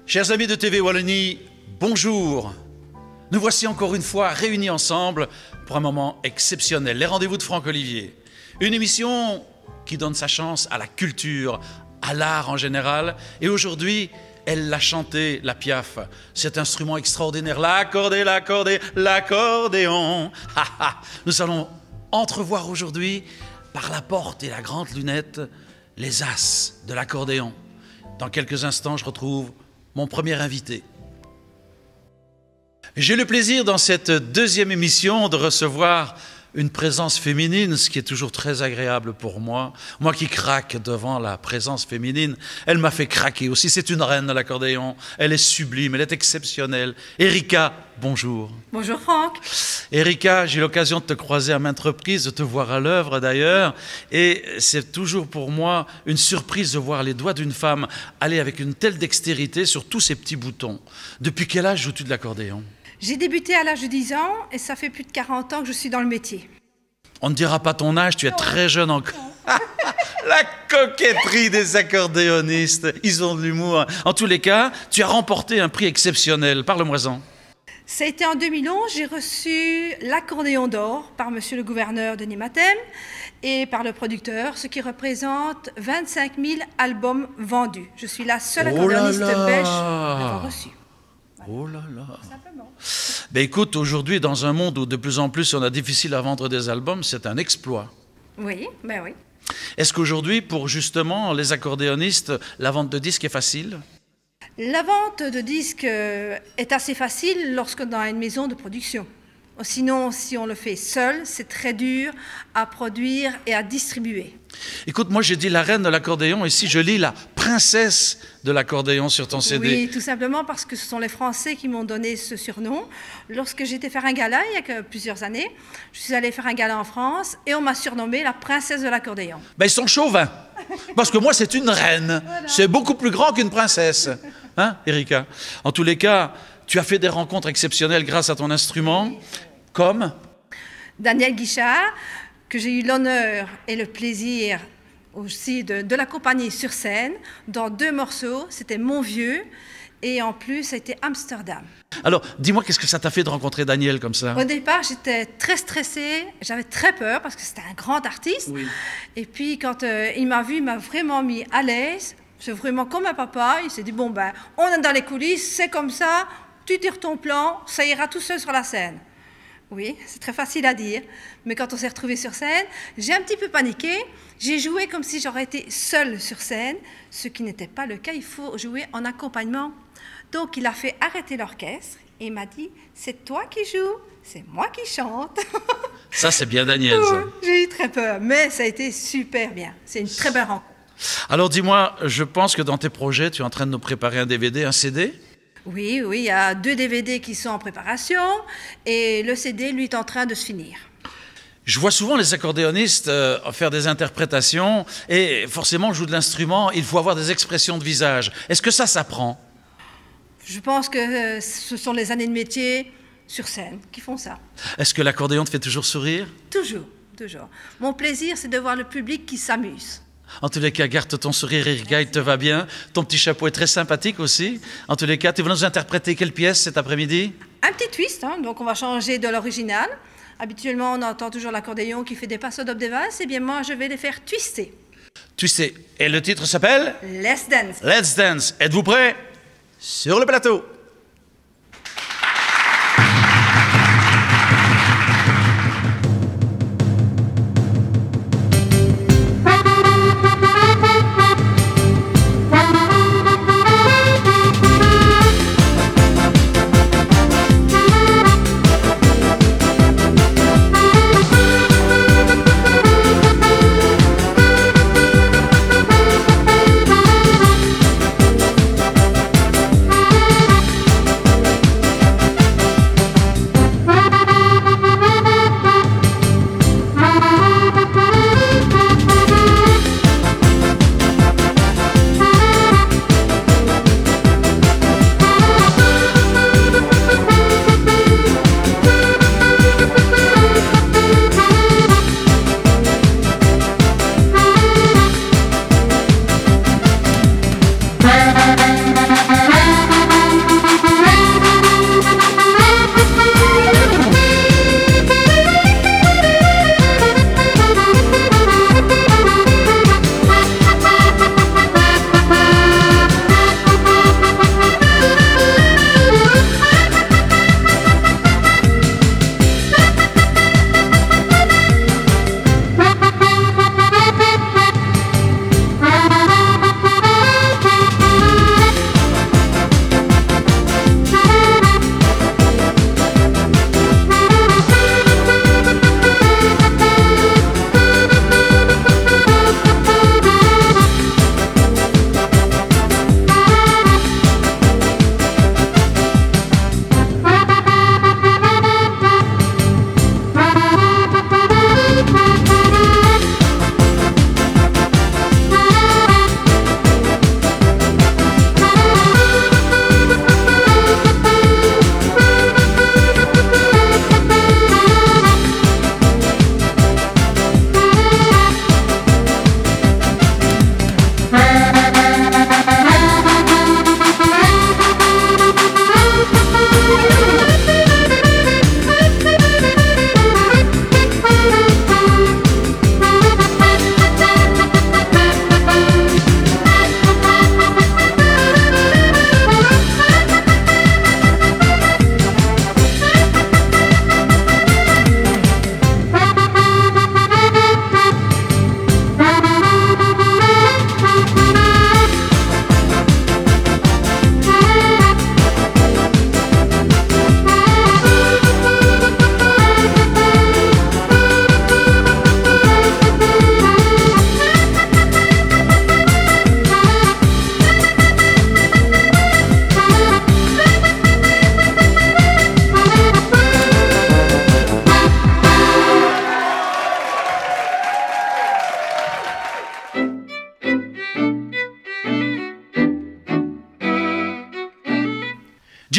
Chers amis de TV Wallonie, bonjour. Nous voici encore une fois réunis ensemble pour un moment exceptionnel, les rendez-vous de Franck Olivier. Une émission qui donne sa chance à la culture, à l'art en général. Et aujourd'hui, elle l'a chanté, la Piaf, cet instrument extraordinaire, l'accordéon. Nous allons entrevoir aujourd'hui, par la porte et la grande lunette, les as de l'accordéon. Dans quelques instants, je retrouve mon premier invité. J'ai le plaisir dans cette deuxième émission de recevoir une présence féminine, ce qui est toujours très agréable pour moi. Moi qui craque devant la présence féminine, elle m'a fait craquer aussi. C'est une reine de l'accordéon, elle est sublime, elle est exceptionnelle. Erika, bonjour. Bonjour Franck. Erika, j'ai eu l'occasion de te croiser à maintes reprises, de te voir à l'œuvre d'ailleurs, et c'est toujours pour moi une surprise de voir les doigts d'une femme aller avec une telle dextérité sur tous ces petits boutons. Depuis quel âge joues-tu de l'accordéon ? J'ai débuté à l'âge de 10 ans et ça fait plus de 40 ans que je suis dans le métier. On ne dira pas ton âge, tu es très jeune encore. La coquetterie des accordéonistes, ils ont de l'humour. En tous les cas, tu as remporté un prix exceptionnel, parle-moi-en. Ça a été en 2011, j'ai reçu l'accordéon d'or par monsieur le gouverneur Denis Mathème et par le producteur, ce qui représente 25 000 albums vendus. Je suis la seule accordéoniste belge à l'avoir reçu. Oh là là. Simplement. Ben écoute, aujourd'hui, dans un monde où de plus en plus on a difficile à vendre des albums, c'est un exploit. Oui, ben oui. Est-ce qu'aujourd'hui, pour justement les accordéonistes, la vente de disques est facile ? La vente de disques est assez facile lorsque dans une maison de production. Sinon, si on le fait seul, c'est très dur à produire et à distribuer. Écoute, moi j'ai dit la reine de l'accordéon, ici je lis la princesse de l'accordéon sur ton CD. Oui, tout simplement parce que ce sont les Français qui m'ont donné ce surnom. Lorsque j'étais faire un gala, il y a plusieurs années, je suis allée faire un gala en France et on m'a surnommée la princesse de l'accordéon. Ben ils sont chauvins, parce que moi c'est une reine, voilà. C'est beaucoup plus grand qu'une princesse. Hein, Erika ? En tous les cas, tu as fait des rencontres exceptionnelles grâce à ton instrument, comme Daniel Guichard, que j'ai eu l'honneur et le plaisir aussi de l'accompagner sur scène dans 2 morceaux. C'était Mon Vieux et en plus, c'était Amsterdam. Alors, dis-moi, qu'est-ce que ça t'a fait de rencontrer Daniel comme ça ? Au départ, j'étais très stressée, j'avais très peur parce que c'était un grand artiste. Oui. Et puis, quand il m'a vu, il m'a vraiment mis à l'aise. C'est vraiment comme un papa. Il s'est dit, bon, ben, on est dans les coulisses, c'est comme ça, tu tires ton plan, ça ira tout seul sur la scène. Oui, c'est très facile à dire, mais quand on s'est retrouvés sur scène, j'ai un petit peu paniqué. J'ai joué comme si j'aurais été seule sur scène, ce qui n'était pas le cas. Il faut jouer en accompagnement. Donc, il a fait arrêter l'orchestre et il m'a dit, c'est toi qui joues, c'est moi qui chante. Ça, c'est bien Daniel, ça. J'ai eu très peur, mais ça a été super bien. C'est une très belle rencontre. Alors, dis-moi, je pense que dans tes projets, tu es en train de nous préparer un DVD, un CD ? Oui, il y a 2 DVD qui sont en préparation et le CD, lui, est en train de se finir. Je vois souvent les accordéonistes faire des interprétations et forcément, on joue de l'instrument, il faut avoir des expressions de visage. Est-ce que ça s'apprend ? Je pense que ce sont les années de métier sur scène qui font ça. Est-ce que l'accordéon te fait toujours sourire ? Toujours, toujours. Mon plaisir, c'est de voir le public qui s'amuse. En tous les cas, garde ton sourire, Erika, il te va bien. Ton petit chapeau est très sympathique aussi. En tous les cas, tu vas nous interpréter quelle pièce cet après-midi ? Un petit twist, hein, donc on va changer de l'original. Habituellement, on entend toujours l'accordéon qui fait des passos d'obdevas. Eh bien, moi, je vais les faire twister. Twister. Et le titre s'appelle ? Let's Dance. Let's Dance. Êtes-vous prêts ? Sur le plateau.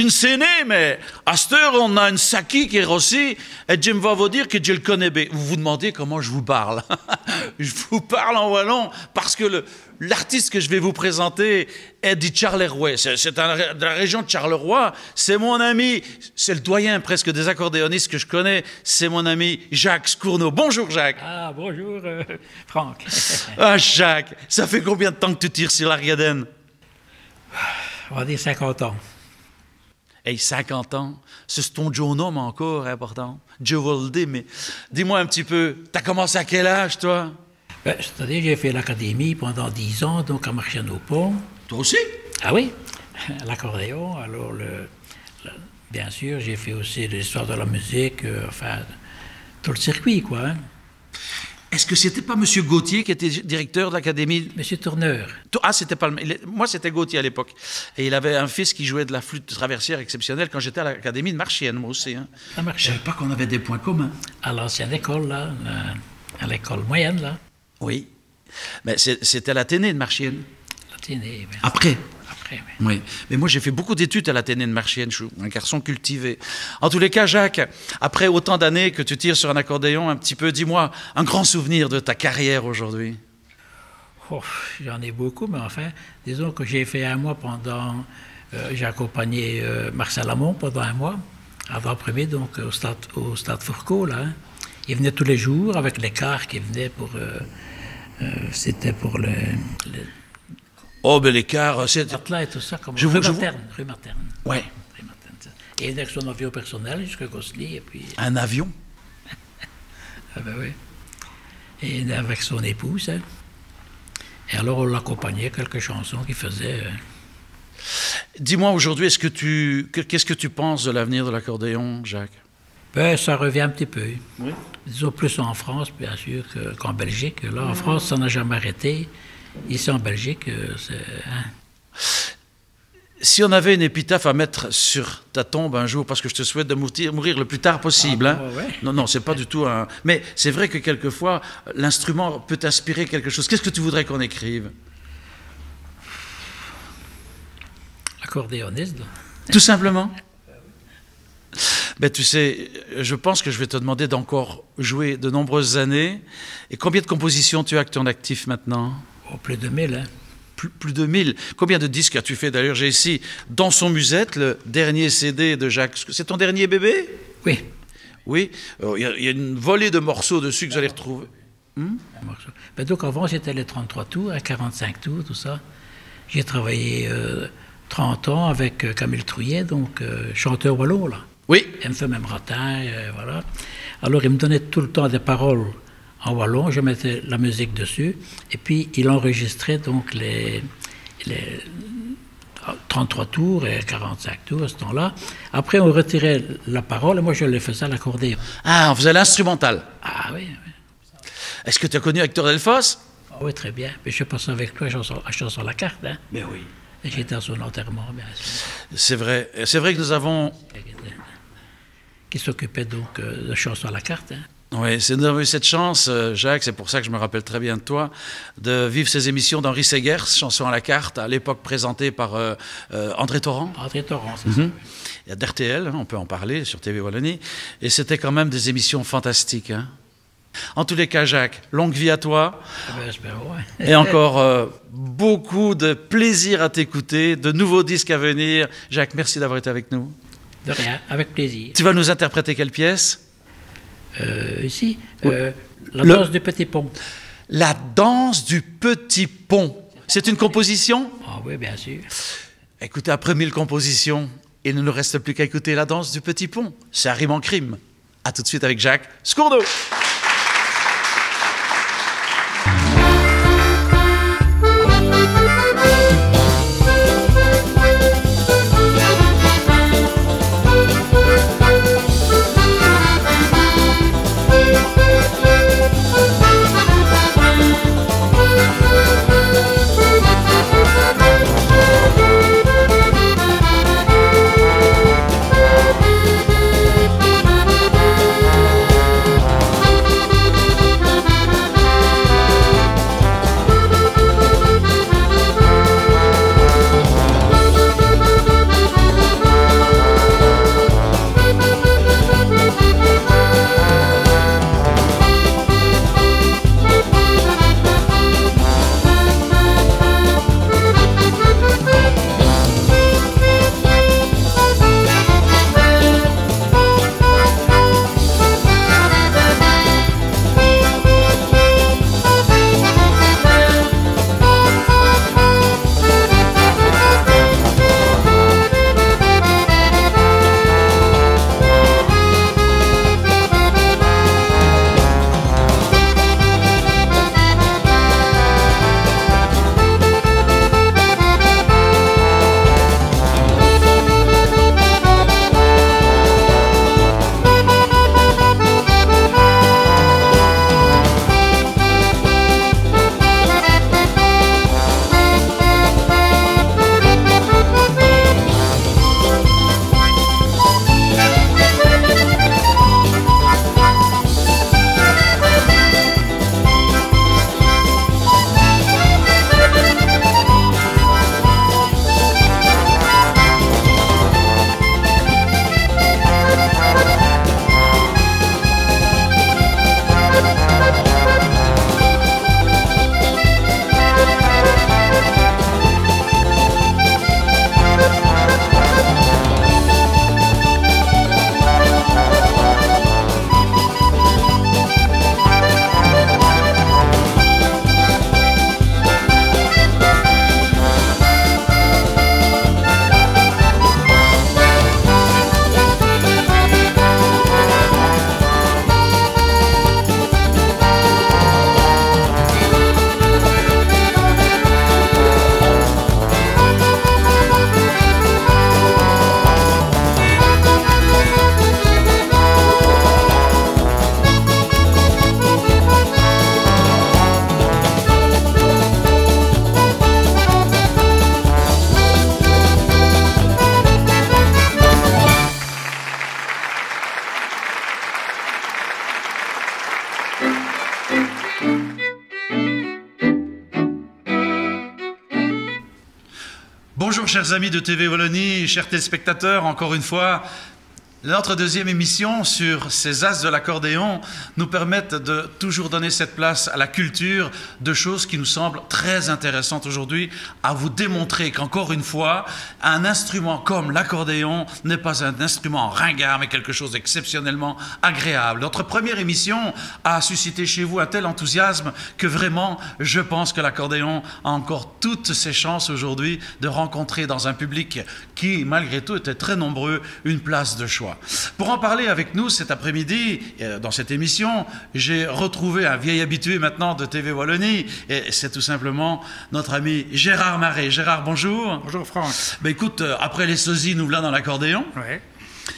je ne sais né, mais à cette heure, on a une Saki qui est aussi, et je me vais vous dire que je le connais bien. Vous vous demandez comment je vous parle. Je vous parle en wallon parce que l'artiste que je vais vous présenter est du Charleroi. C'est de la région de Charleroi. C'est mon ami, c'est le doyen presque des accordéonistes que je connais. C'est mon ami Jacques Scourneau. Bonjour Jacques. Ah, bonjour Franck. Ah Jacques, ça fait combien de temps que tu tires sur l'Argadenne? On va dire 50 ans. Hey, 50 ans, c'est ton jeune homme encore important. Dieu vous le dit, mais dis-moi un petit peu, t'as commencé à quel âge, toi? Ben, c'est-à-dire, j'ai fait l'académie pendant 10 ans, donc à Marchienne-au-Pont. Toi aussi? Ah oui, l'accordéon. Alors, bien sûr, j'ai fait aussi l'histoire de la musique, enfin, tout le circuit, quoi. Hein. Est-ce que c'était pas M. Gauthier qui était directeur de l'académie? Monsieur Tourneur. Ah, c'était pas moi, c'était Gauthier à l'époque. Et il avait un fils qui jouait de la flûte traversière exceptionnelle quand j'étais à l'académie de Marchienne, moi aussi. Hein. Je ne savais pas qu'on avait des points communs. À l'ancienne école, là, à l'école moyenne, là. Oui. Mais c'était à l'Athénée de Marchienne. L'Athénée, oui. Après? Après, oui. Oui. Mais moi, j'ai fait beaucoup d'études à l'Athénée de Marchienne. Je suis un garçon cultivé. En tous les cas, Jacques, après autant d'années que tu tires sur un accordéon, un petit peu, dis-moi, un grand souvenir de ta carrière aujourd'hui. Oh, j'en ai beaucoup, mais enfin, disons que j'ai fait un mois pendant... j'ai accompagné Marcel Amont pendant un mois, avant-premier, donc au stade Fourcault, là. Hein. Il venait tous les jours avec les cars qui venaient pour... c'était pour le oh, ben l'écart, c'est... Atlas et tout ça, comme rue Materne. Ouais. Rue Materne. Et il venait avec son avion personnel jusqu'à Gosselies, et puis... Un avion? Ah ben oui. Et avec son épouse, hein. Et alors on l'accompagnait, quelques chansons qu'il faisait. Dis-moi aujourd'hui, qu'est-ce que tu penses de l'avenir de l'accordéon, Jacques? Ben, ça revient un petit peu. Oui. Disons plus en France, bien sûr, qu'en Belgique. Là, en France, ça n'a jamais arrêté. Ici, en Belgique, c'est... Hein. Si on avait une épitaphe à mettre sur ta tombe un jour, parce que je te souhaite de mourir le plus tard possible. Ah, hein. ouais. Non, c'est pas du tout un... Mais c'est vrai que quelquefois, l'instrument peut t'inspirer quelque chose. Qu'est-ce que tu voudrais qu'on écrive? Accordéoniste. Tout simplement. Ben, tu sais, je pense que je vais te demander d'encore jouer de nombreuses années. Et combien de compositions tu as que ton actif maintenant? Oh, plus de 1000, hein. Plus de 1000. Combien de disques as-tu fait? D'ailleurs, j'ai ici, dans son musette, le dernier CD de Jacques. C'est ton dernier bébé? Oui. Oui. Il y a une volée de morceaux dessus que vous allez retrouver. Ben, donc avant, c'était les 33 tours, 45 tours, tout ça. J'ai travaillé 30 ans avec Camille Trouillet, donc chanteur wallon, là. Oui. M. Memratin, voilà. Alors, il me donnait tout le temps des paroles en wallon, je mettais la musique dessus, et puis il enregistrait donc les 33 tours et 45 tours à ce temps-là. Après, on retirait la parole, et moi je les faisais à l'accordéon. Ah, on faisait l'instrumental. Ah oui, oui. Est-ce que tu as connu Hector Delfosse? Ah oui, très bien. Mais je passais avec toi à chanson à la carte. Hein. Mais oui. Et j'étais à son enterrement, bien sûr. C'est vrai que nous avons... Qui s'occupait donc de chansons à la carte. Hein. Oui, nous avons eu cette chance, Jacques, c'est pour ça que je me rappelle très bien de toi, de vivre ces émissions d'Henri Segers, Chansons à la carte, à l'époque présentées par André Torrent. André Torrent, c'est ça. Il y a d'RTL, on peut en parler, sur TV Wallonie. Et c'était quand même des émissions fantastiques. Hein. En tous les cas, Jacques, longue vie à toi. Ouais. Et encore beaucoup de plaisir à t'écouter, de nouveaux disques à venir. Jacques, merci d'avoir été avec nous. De rien, avec plaisir. Tu vas nous interpréter quelle pièce? Ici, la danse du petit pont. La danse du petit pont. C'est une composition? Ah oui, bien sûr. Écoutez, après 1000 compositions, il ne nous reste plus qu'à écouter la danse du petit pont. Ça rime en crime. À tout de suite avec Jacques Scourneau. chers amis de TV Wallonie, chers téléspectateurs, encore une fois, notre deuxième émission sur ces as de l'accordéon nous permettent de toujours donner cette place à la culture de choses qui nous semblent très intéressantes aujourd'hui, à vous démontrer qu'encore une fois, un instrument comme l'accordéon n'est pas un instrument ringard, mais quelque chose d'exceptionnellement agréable. Notre première émission a suscité chez vous un tel enthousiasme que vraiment, je pense que l'accordéon a encore toutes ses chances aujourd'hui de rencontrer dans un public qui, malgré tout, était très nombreux, une place de choix. Pour en parler avec nous cet après-midi, dans cette émission, j'ai retrouvé un vieil habitué maintenant de TV Wallonie, et c'est tout simplement notre ami Gérard Marais. Gérard, bonjour. Bonjour Franck. Ben écoute, après les sosies, nous voilà dans l'accordéon. Ouais.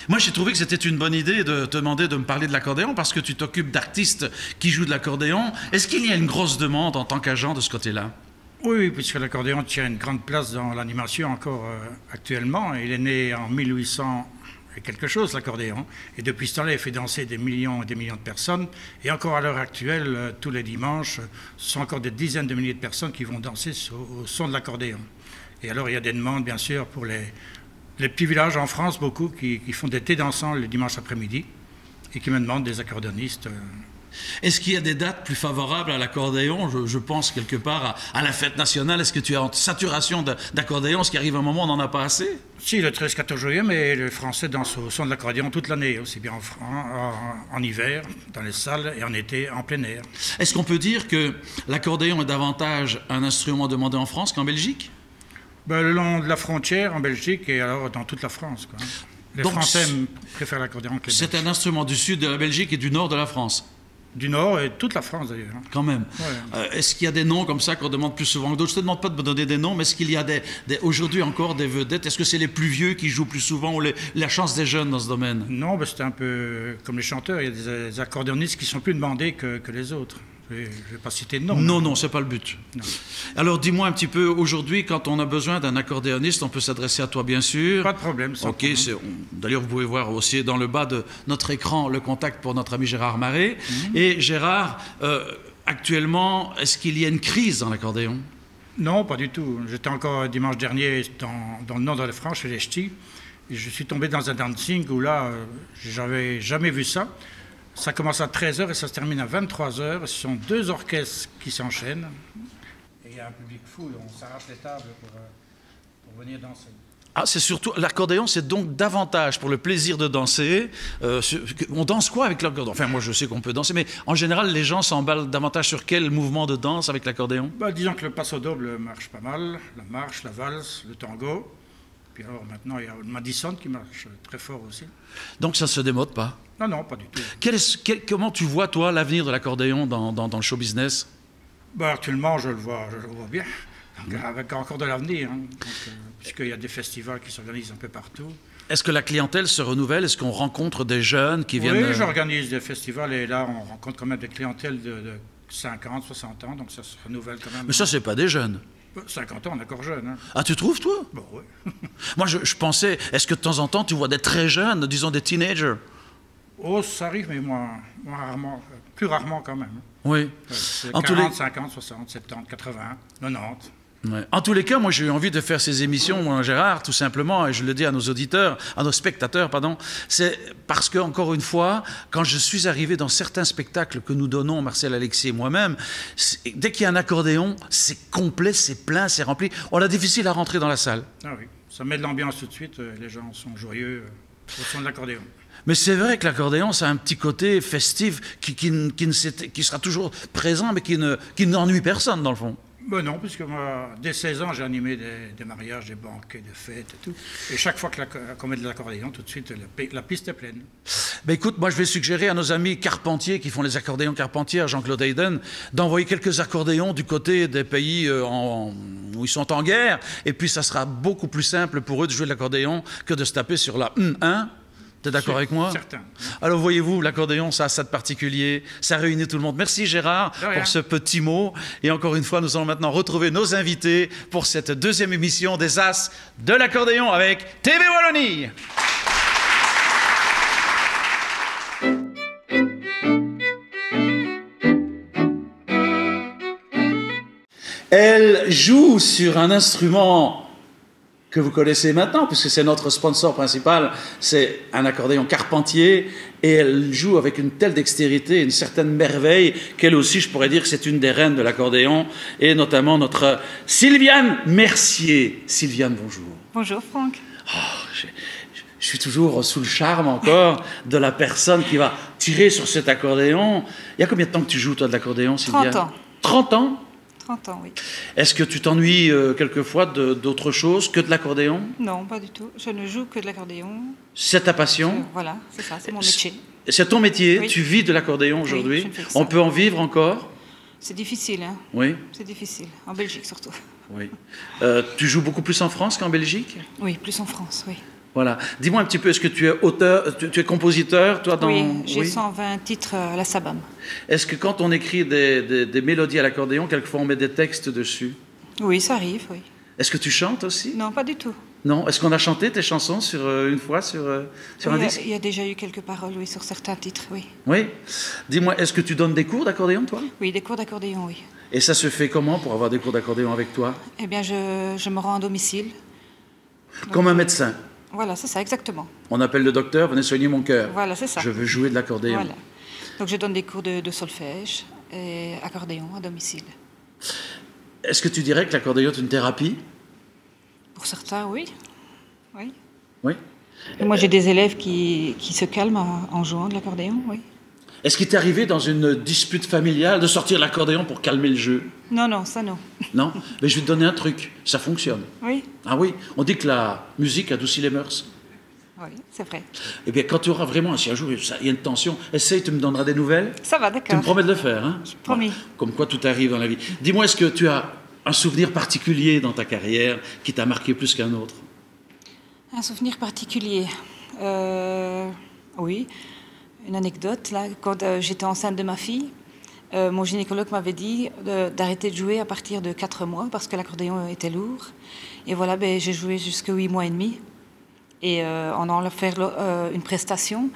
Moi, j'ai trouvé que c'était une bonne idée de te demander de me parler de l'accordéon parce que tu t'occupes d'artistes qui jouent de l'accordéon. Est-ce qu'il y a une grosse demande en tant qu'agent de ce côté-là? Oui, puisque l'accordéon tient une grande place dans l'animation encore actuellement. Il est né en 1800 et quelque chose, l'accordéon. Et depuis ce temps-là, il fait danser des millions et des millions de personnes. Et encore à l'heure actuelle, tous les dimanches, ce sont encore des dizaines de milliers de personnes qui vont danser au son de l'accordéon. Et alors, il y a des demandes, bien sûr, pour les petits villages en France, beaucoup, qui font des thés dansants le dimanche après-midi et qui me demandent des accordéonistes. Est-ce qu'il y a des dates plus favorables à l'accordéon? Je pense quelque part à la fête nationale. Est-ce que tu es en saturation d'accordéon? Ce qui arrive à un moment, on n'en a pas assez? Si, le 13-14 juillet, mais les Français dansent au son de l'accordéon toute l'année, aussi bien en hiver, dans les salles, et en été, en plein air. Est-ce qu'on peut dire que l'accordéon est davantage un instrument demandé en France qu'en Belgique? Ben, le long de la frontière, en Belgique, et alors dans toute la France, quoi. Les Français préfèrent l'accordéon que les Belges. C'est un instrument du sud de la Belgique et du nord de la France? Du Nord et toute la France d'ailleurs. Quand même. Ouais. Est-ce qu'il y a des noms comme ça qu'on demande plus souvent que d'autres? Je ne te demande pas de me donner des noms, mais est-ce qu'il y a aujourd'hui encore des vedettes? Est-ce que c'est les plus vieux qui jouent plus souvent ou la chance des jeunes dans ce domaine? Non, ben c'est un peu comme les chanteurs. Il y a des accordéonistes qui sont plus demandés que les autres. Je ne vais pas citer de nom. Non, ce n'est pas le but. Non. Alors dis-moi un petit peu, aujourd'hui, quand on a besoin d'un accordéoniste, on peut s'adresser à toi bien sûr. Pas de problème. Ok, d'ailleurs vous pouvez voir aussi dans le bas de notre écran le contact pour notre ami Gérard Marais. Et Gérard, actuellement, est-ce qu'il y a une crise dans l'accordéon? Non, pas du tout. J'étais encore dimanche dernier dans le nord de la France, chez les Ch'tis, et je suis tombé dans un dancing où là, j'avais jamais vu ça. Ça commence à 13h et ça se termine à 23h. Ce sont deux orchestres qui s'enchaînent. Et il y a un public fou, on s'arrache les tables pour venir danser. Ah, c'est surtout, l'accordéon, c'est donc davantage pour le plaisir de danser. On danse quoi avec l'accordéon? Enfin, moi, je sais qu'on peut danser, mais en général, les gens s'emballent davantage sur quel mouvement de danse avec l'accordéon? Bah, disons que le passo doble marche pas mal, la marche, la valse, le tango. Puis alors maintenant, il y a le Madison qui marche très fort aussi. Donc ça ne se démode pas? Non, pas du tout. Comment tu vois, toi, l'avenir de l'accordéon dans le show business? Bah, actuellement, je le vois bien, donc, avec encore de l'avenir, hein. Puisqu'il y a des festivals qui s'organisent un peu partout. Est-ce que la clientèle se renouvelle? Est-ce qu'on rencontre des jeunes qui viennent... Oui, j'organise des festivals et là, on rencontre quand même des clientèles de 50, 60 ans, donc ça se renouvelle quand même. Mais ça, c'est pas des jeunes. 50 ans, on est encore jeune. Hein. Ah, tu trouves, toi? Bon, oui. Moi, je pensais, est-ce que de temps en temps, tu vois des très jeunes, disons des teenagers? Oh, ça arrive, mais moins rarement, plus rarement quand même. Oui. Ouais, 40, 50, 60, 70, 80, 90. Ouais. En tous les cas, moi j'ai eu envie de faire ces émissions, moi, Gérard, tout simplement, et je le dis à nos auditeurs, à nos spectateurs, pardon, c'est parce que, encore une fois, quand je suis arrivé dans certains spectacles que nous donnons, Marcel Alexis et moi-même, dès qu'il y a un accordéon, c'est complet, c'est plein, c'est rempli. On a difficile à rentrer dans la salle. Ah oui, ça met de l'ambiance tout de suite, les gens sont joyeux au son de l'accordéon. Mais c'est vrai que l'accordéon, ça a un petit côté festif qui sera toujours présent, mais qui n'ennuie personne, dans le fond. Ben non, puisque moi, dès 16 ans, j'ai animé des mariages, des banquets, des fêtes et tout. Et chaque fois qu'on met de l'accordéon, tout de suite, la piste est pleine. Ben écoute, moi je vais suggérer à nos amis carpentiers qui font les accordéons carpentiers, à Jean-Claude Hayden, d'envoyer quelques accordéons du côté des pays où ils sont en guerre. Et puis ça sera beaucoup plus simple pour eux de jouer de l'accordéon que de se taper sur la 1. T'es d'accord avec moi? Certain. Alors voyez-vous, l'accordéon, ça a ça de particulier, ça réunit tout le monde. Merci Gérard pour ce petit mot. Et encore une fois, nous allons maintenant retrouver nos invités pour cette deuxième émission des As de l'accordéon avec TV Wallonie. Elle joue sur un instrument que vous connaissez maintenant, puisque c'est notre sponsor principal, c'est un accordéon Carpentier, et elle joue avec une telle dextérité, une certaine merveille, qu'elle aussi, je pourrais dire que c'est une des reines de l'accordéon, et notamment notre Sylviane Mercier. Sylviane, bonjour. Bonjour Franck. Oh, je suis toujours sous le charme encore de la personne qui va tirer sur cet accordéon. Il y a combien de temps que tu joues, toi, de l'accordéon, Sylviane? 30 ans. 30 ans? 30 ans, oui. Est-ce que tu t'ennuies quelquefois d'autre chose que de l'accordéon? Non, pas du tout. Je ne joue que de l'accordéon. C'est ta passion? Voilà, c'est ça, c'est mon métier. C'est ton métier? Oui. Tu vis de l'accordéon aujourd'hui? Oui, je ne fais que ça. On peut en vivre encore? C'est difficile, hein? Oui. C'est difficile, en Belgique surtout. Oui. Tu joues beaucoup plus en France qu'en Belgique? Oui, plus en France, oui. Voilà. Dis-moi un petit peu, est-ce que tu es auteur, tu es compositeur, toi, dans... Oui, j'ai 120 titres à la Sabam. Est-ce que quand on écrit des mélodies à l'accordéon, quelquefois on met des textes dessus? Oui, ça arrive, oui. Est-ce que tu chantes aussi? Non, pas du tout. Non. Est-ce qu'on a chanté tes chansons une fois sur un disque? Il y a déjà eu quelques paroles, oui, sur certains titres, oui. Oui. Dis-moi, est-ce que tu donnes des cours d'accordéon, toi? Oui, des cours d'accordéon, oui. Et ça se fait comment pour avoir des cours d'accordéon avec toi? Eh bien, je me rends à domicile. Comme un médecin. Voilà, c'est ça, exactement. On appelle le docteur, venez soigner mon cœur. Voilà, c'est ça. Je veux jouer de l'accordéon. Voilà. Donc je donne des cours de solfège et accordéon à domicile. Est-ce que tu dirais que l'accordéon est une thérapie? Pour certains, oui. Oui. Oui. Et moi, j'ai des élèves qui se calment en jouant de l'accordéon, oui. Est-ce qu'il t'est arrivé dans une dispute familiale de sortir l'accordéon pour calmer le jeu? Non, non, ça non. Non? Mais je vais te donner un truc, ça fonctionne. Oui, Ah oui, on dit que la musique adoucit les mœurs. oui, c'est vrai. Eh bien, quand tu auras vraiment, si un jour il y a une tension, essaye, tu me donneras des nouvelles. Ça va, Tu me d'accord. promets de le faire, hein? Promis. Voilà. Comme quoi tout arrive dans la vie. Dis-moi, est-ce que tu as un souvenir particulier dans ta carrière qui t'a marqué plus qu'un autre? Un souvenir particulier. Oui, une anecdote. Là, quand j'étais enceinte de ma fille, mon gynécologue m'avait dit d'arrêter de jouer à partir de 4 mois parce que l'accordéon était lourd. Et voilà, ben, j'ai joué jusqu'à 8 mois et demi. Et en allant faire une prestation,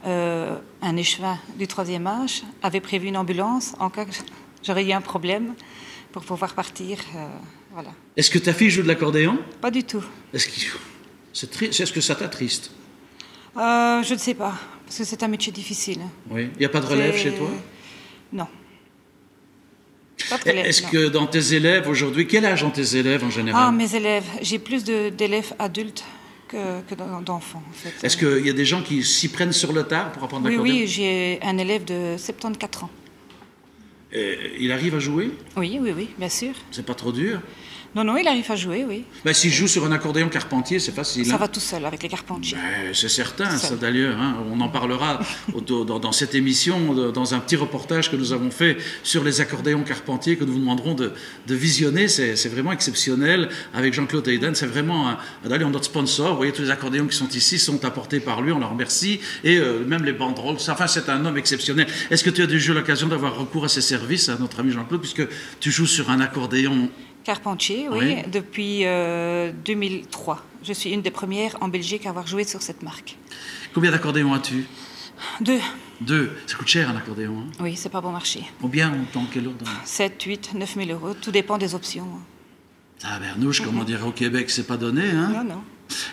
un échevin du 3e âge avait prévu une ambulance en cas que j'aurais eu un problème pour pouvoir partir. Voilà. Est-ce que ta fille joue de l'accordéon? Pas du tout. Est-ce que ça t'attriste? Je ne sais pas, parce que c'est un métier difficile. Oui. Il n'y a pas de relève chez toi? Non. Pas de relève, Est-ce non. que dans tes élèves aujourd'hui, quel âge ont tes élèves en général? Ah, mes élèves, j'ai plus d'élèves adultes que d'enfants, en fait. Est-ce qu'il y a des gens qui s'y prennent sur le tard pour apprendre Oui, l'accordéon? oui, j'ai un élève de 74 ans. Il arrive à jouer? Oui, oui, oui, bien sûr. C'est pas trop dur? Non, non, il arrive à jouer, oui. Ben, s'il joue sur un accordéon Carpentier, c'est facile. Ça hein. va tout seul avec les Carpentiers. C'est certain, Tout ça seul. d'ailleurs. Hein. On en parlera dans cette émission, dans un petit reportage que nous avons fait sur les accordéons Carpentier, que nous vous demanderons de visionner. C'est vraiment exceptionnel. Avec Jean-Claude Hayden, c'est vraiment d'ailleurs notre sponsor. Vous voyez, tous les accordéons qui sont ici sont apportés par lui, on leur remercie. Et même les banderoles. Enfin, c'est un homme exceptionnel. Est-ce que tu as déjà eu l'occasion d'avoir recours à ses services, à notre ami Jean-Claude, puisque tu joues sur un accordéon? Carpentier, oui, Oui. depuis 2003. Je suis une des premières en Belgique à avoir joué sur cette marque. Combien d'accordéons as-tu? 2. 2. Ça coûte cher un accordéon. Hein. Oui, c'est pas bon marché. Combien dans quel ordre? 7, 8, 9 000 euros, tout dépend des options. Ah, Bernouche, comme on dirait au Québec, c'est pas donné. Hein. Non, non.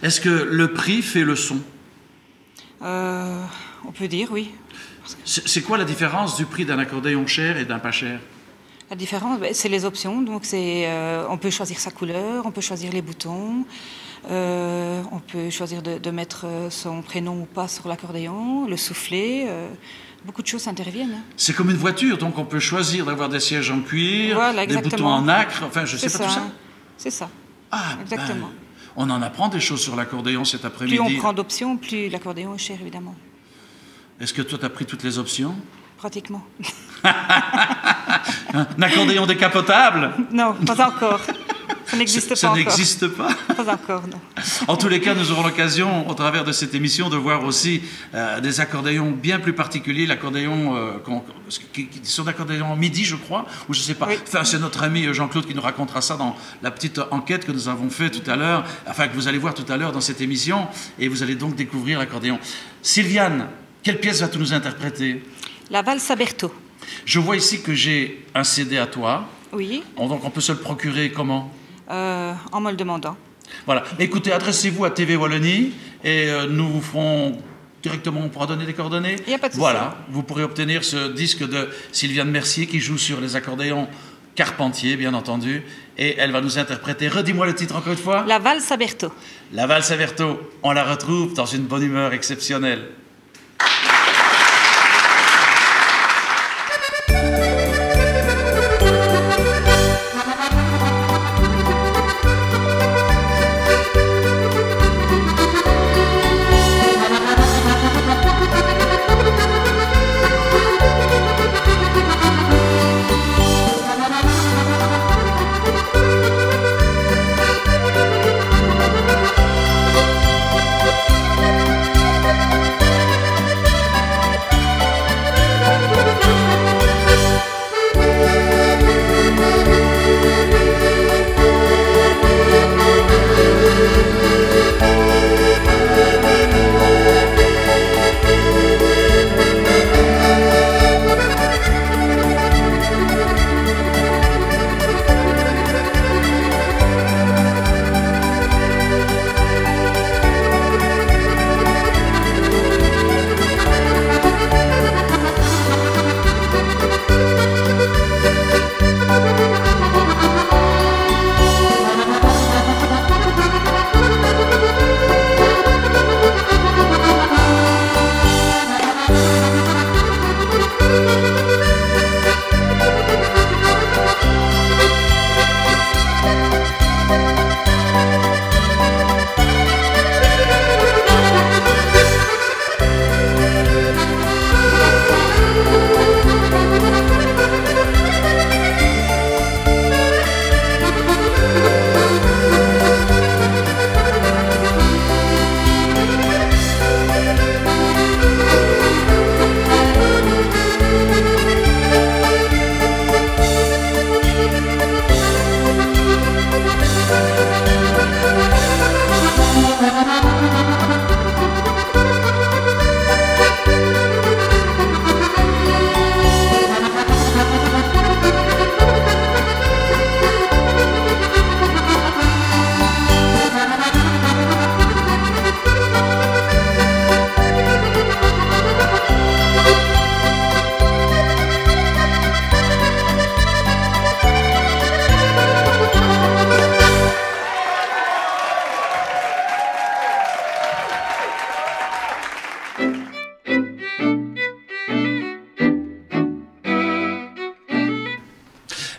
Est-ce que le prix fait le son? On peut dire, oui. C'est quoi la différence du prix d'un accordéon cher et d'un pas cher? La différence, c'est les options. Donc, on peut choisir sa couleur, on peut choisir les boutons, on peut choisir de mettre son prénom ou pas sur l'accordéon, le soufflet. Beaucoup de choses interviennent. Hein. C'est comme une voiture, donc on peut choisir d'avoir des sièges en cuir, Voilà, des boutons exactement. en nacre, enfin je sais C'est pas tout ça. C'est ça. Ah, Exactement. on en apprend des choses sur l'accordéon cet après-midi. Plus on prend d'options, plus l'accordéon est cher, évidemment. Est-ce que toi tu as pris toutes les options? Pratiquement. Un accordéon décapotable? Non, pas encore. Ça n'existe pas Ça encore. n'existe pas. Pas encore, non. En tous les cas, nous aurons l'occasion, au travers de cette émission, de voir aussi des accordéons bien plus particuliers. L'accordéon, qui sont d'accordéon midi, je crois, ou je ne sais pas. Oui. Enfin, c'est notre ami Jean-Claude qui nous racontera ça dans la petite enquête que nous avons fait tout à l'heure, enfin que vous allez voir tout à l'heure dans cette émission, et vous allez donc découvrir l'accordéon. Sylviane, quelle pièce vas-tu nous interpréter? La valse à Berthaud. Je vois ici que j'ai un CD à toi. Oui, Donc on peut se le procurer comment? en me le demandant. Voilà. Écoutez, adressez-vous à TV Wallonie et nous vous ferons directement, on pourra donner des coordonnées. Il n'y a pas de souci. Voilà, vous pourrez obtenir ce disque de Sylviane Mercier qui joue sur les accordéons Carpentier, bien entendu, et elle va nous interpréter. Redis-moi le titre encore une fois. La valse à Berthaud. La valse à Berthaud. On la retrouve dans une bonne humeur exceptionnelle.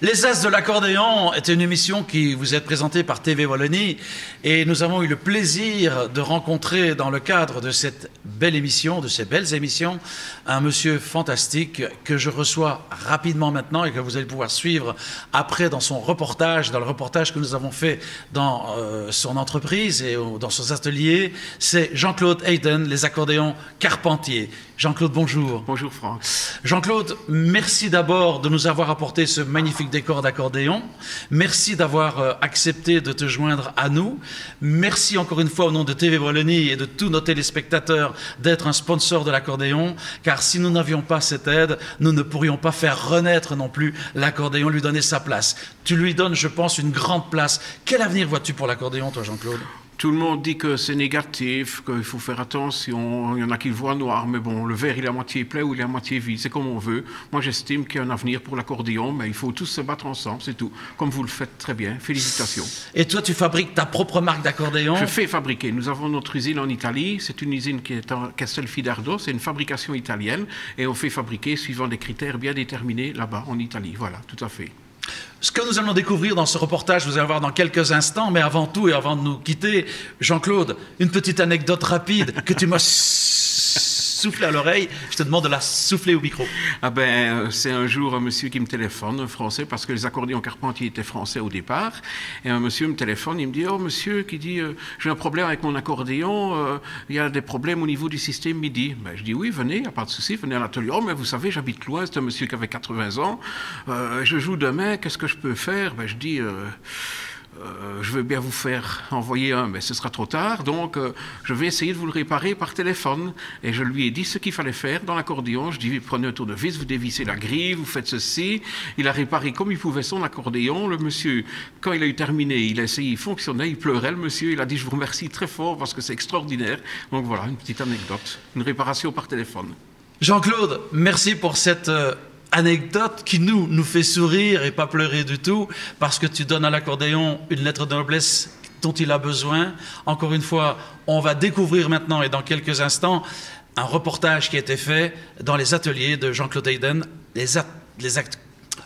Les As de l'accordéon est une émission qui vous est présentée par TV Wallonie et nous avons eu le plaisir de rencontrer dans le cadre de cette belle émission, de ces belles émissions, un monsieur fantastique que je reçois rapidement maintenant et que vous allez pouvoir suivre après dans son reportage, dans le reportage que nous avons fait dans son entreprise et dans son atelier. C'est Jean-Claude Hayden, les accordéons Carpentier. Jean-Claude, bonjour. Bonjour Franck. Jean-Claude, merci d'abord de nous avoir apporté ce magnifique décor d'accordéon. Merci d'avoir accepté de te joindre à nous. Merci encore une fois au nom de TV Wallonie et de tous nos téléspectateurs d'être un sponsor de l'accordéon, car si nous n'avions pas cette aide, nous ne pourrions pas faire renaître non plus l'accordéon, lui donner sa place. Tu lui donnes, je pense, une grande place. Quel avenir vois-tu pour l'accordéon, toi, Jean-Claude ? Tout le monde dit que c'est négatif, qu'il faut faire attention, il y en a qui le voient noir, mais bon, le verre il est à moitié plein ou il est à moitié vide, c'est comme on veut. Moi j'estime qu'il y a un avenir pour l'accordéon, mais il faut tous se battre ensemble, c'est tout. Comme vous le faites très bien, félicitations. Et toi tu fabriques ta propre marque d'accordéon ? Je fais fabriquer, nous avons notre usine en Italie, c'est une usine qui est à Castelfidardo, c'est une fabrication italienne, et on fait fabriquer suivant des critères bien déterminés là-bas en Italie, voilà, tout à fait. Ce que nous allons découvrir dans ce reportage, vous allez voir dans quelques instants, mais avant tout et avant de nous quitter, Jean-Claude, une petite anecdote rapide que tu m'as soufflé à l'oreille. Je te demande de la souffler au micro. Ah ben, c'est un jour un monsieur qui me téléphone, un Français, parce que les accordéons Carpentier étaient français au départ, et un monsieur me téléphone, il me dit « Oh monsieur, qui dit j'ai un problème avec mon accordéon, il y a des problèmes au niveau du système MIDI. » Ben, je dis « Oui, venez, il n'y a pas de souci, venez à l'atelier. »« Oh, mais vous savez, j'habite loin, c'est un monsieur qui avait 80 ans, je joue demain, qu'est-ce que je peux faire ?» Ben, je dis je veux bien vous faire envoyer un, mais ce sera trop tard, donc je vais essayer de vous le réparer par téléphone. Et je lui ai dit ce qu'il fallait faire dans l'accordéon. Je dis, prenez un tournevis, vous dévissez la grille, vous faites ceci. Il a réparé comme il pouvait son accordéon. Le monsieur, quand il a eu terminé, il a essayé, il fonctionnait, il pleurait, le monsieur. Il a dit, je vous remercie très fort parce que c'est extraordinaire. Donc voilà, une petite anecdote, une réparation par téléphone. Jean-Claude, merci pour cette anecdote qui nous fait sourire et pas pleurer du tout, parce que tu donnes à l'accordéon une lettre de noblesse dont il a besoin. Encore une fois, on va découvrir maintenant et dans quelques instants un reportage qui a été fait dans les ateliers de Jean-Claude Hayden,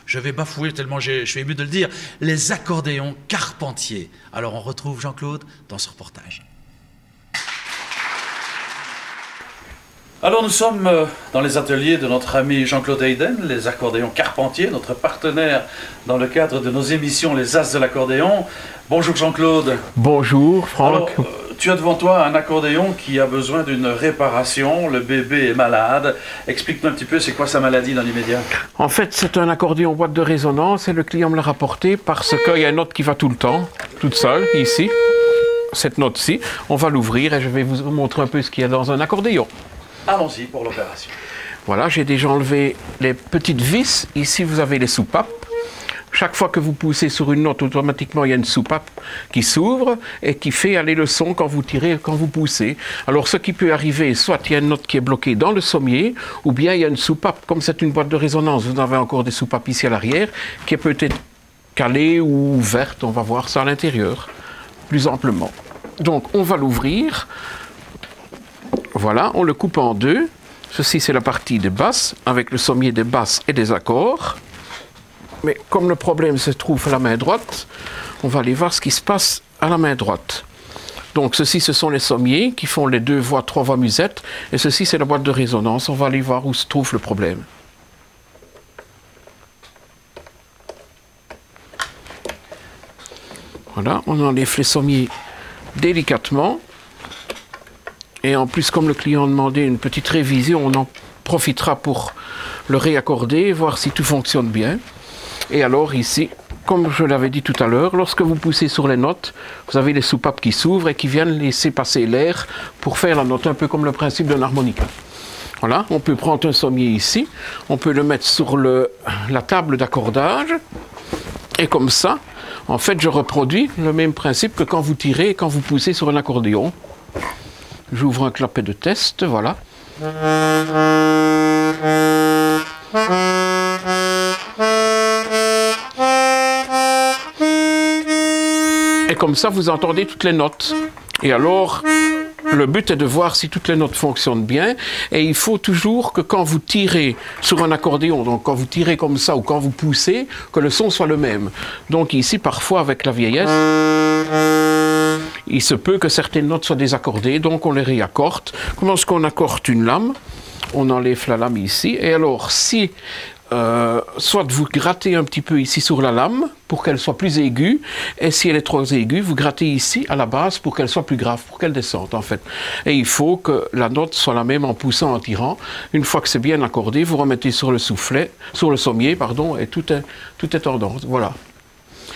je vais bafouer tellement je suis ému de le dire, les accordéons Carpentier. Alors on retrouve Jean-Claude dans ce reportage. Alors nous sommes dans les ateliers de notre ami Jean-Claude Hayden, les accordéons Carpentier, notre partenaire dans le cadre de nos émissions Les As de l'accordéon. Bonjour Jean-Claude. Bonjour Franck. Alors, tu as devant toi un accordéon qui a besoin d'une réparation, le bébé est malade. Explique-nous un petit peu, c'est quoi sa maladie dans l'immédiat? En fait, c'est un accordéon boîte de résonance et le client me l'a rapporté parce qu'il y a une note qui va tout le temps, toute seule, ici. Cette note-ci, on va l'ouvrir et je vais vous montrer un peu ce qu'il y a dans un accordéon. Allons-y pour l'opération. Voilà, j'ai déjà enlevé les petites vis. Ici, vous avez les soupapes. Chaque fois que vous poussez sur une note, automatiquement, il y a une soupape qui s'ouvre et qui fait aller le son quand vous tirez et quand vous poussez. Alors, ce qui peut arriver, soit il y a une note qui est bloquée dans le sommier, ou bien il y a une soupape. Comme c'est une boîte de résonance, vous avez encore des soupapes ici à l'arrière, qui est peut-être calée ou ouverte. On va voir ça à l'intérieur, plus amplement. Donc, on va l'ouvrir. Voilà, on le coupe en deux. Ceci, c'est la partie des basses, avec le sommier des basses et des accords. Mais comme le problème se trouve à la main droite, on va aller voir ce qui se passe à la main droite. Donc, ceci, ce sont les sommiers qui font les 2 voix, 3 voix musettes. Et ceci, c'est la boîte de résonance. On va aller voir où se trouve le problème. Voilà, on enlève les sommiers délicatement. Et en plus, comme le client a demandé une petite révision, on en profitera pour le réaccorder, voir si tout fonctionne bien. Et alors ici, comme je l'avais dit tout à l'heure, lorsque vous poussez sur les notes, vous avez les soupapes qui s'ouvrent et qui viennent laisser passer l'air pour faire la note, un peu comme le principe d'un harmonica. Voilà, on peut prendre un sommier ici, on peut le mettre sur la table d'accordage, et comme ça, en fait, je reproduis le même principe que quand vous tirez et quand vous poussez sur un accordéon. J'ouvre un clapet de test, voilà. Et comme ça, vous entendez toutes les notes. Et alors, le but est de voir si toutes les notes fonctionnent bien. Et il faut toujours que quand vous tirez sur un accordéon, donc quand vous tirez comme ça ou quand vous poussez, que le son soit le même. Donc ici, parfois, avec la vieillesse, il se peut que certaines notes soient désaccordées, donc on les réaccorde. Comment est-ce qu'on accorde une lame? On enlève la lame ici. Et alors, si soit vous grattez un petit peu ici sur la lame pour qu'elle soit plus aiguë, et si elle est trop aiguë, vous grattez ici à la base pour qu'elle soit plus grave, pour qu'elle descende en fait. Et il faut que la note soit la même en poussant, en tirant. Une fois que c'est bien accordé, vous remettez sur le soufflet, sur le sommier, pardon, et tout est en ordre. Voilà.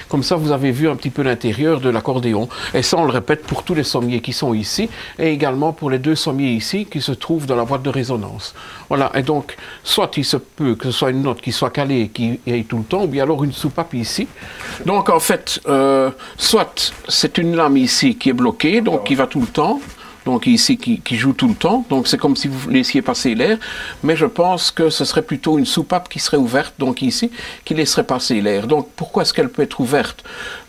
Comme ça, vous avez vu un petit peu l'intérieur de l'accordéon. Et ça, on le répète pour tous les sommiers qui sont ici, et également pour les 2 sommiers ici qui se trouvent dans la boîte de résonance. Voilà, et donc, soit il se peut que ce soit une note qui soit calée et qui aille tout le temps, ou bien alors une soupape ici. Donc, en fait, soit c'est une lame ici qui est bloquée, donc qui va tout le temps, donc ici qui joue tout le temps, donc c'est comme si vous laissiez passer l'air, mais je pense que ce serait plutôt une soupape qui serait ouverte, donc ici, qui laisserait passer l'air. Donc pourquoi est-ce qu'elle peut être ouverte?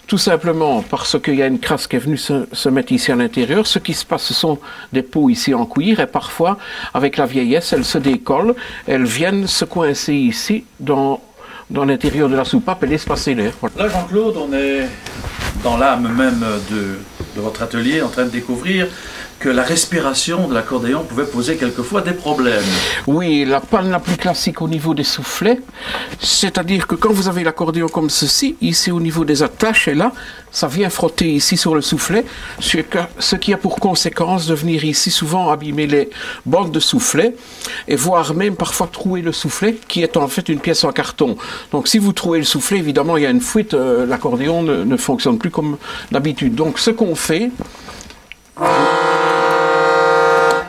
Tout simplement parce qu'il y a une crasse qui est venue se mettre ici à l'intérieur. Ce qui se passe, ce sont des pots ici en cuir, et parfois, avec la vieillesse, elles se décollent, elles viennent se coincer ici dans l'intérieur de la soupape et laissent passer l'air. Voilà. Là, Jean-Claude, on est dans l'âme même de votre atelier, en train de découvrir que la respiration de l'accordéon pouvait poser quelquefois des problèmes. Oui, la panne la plus classique au niveau des soufflets, c'est-à-dire que quand vous avez l'accordéon comme ceci, ici au niveau des attaches, et là, ça vient frotter ici sur le soufflet, ce qui a pour conséquence de venir ici souvent abîmer les bandes de soufflet, et voire même parfois trouer le soufflet, qui est en fait une pièce en carton. Donc si vous trouez le soufflet, évidemment, il y a une fuite, l'accordéon ne fonctionne plus comme d'habitude. Donc ce qu'on fait...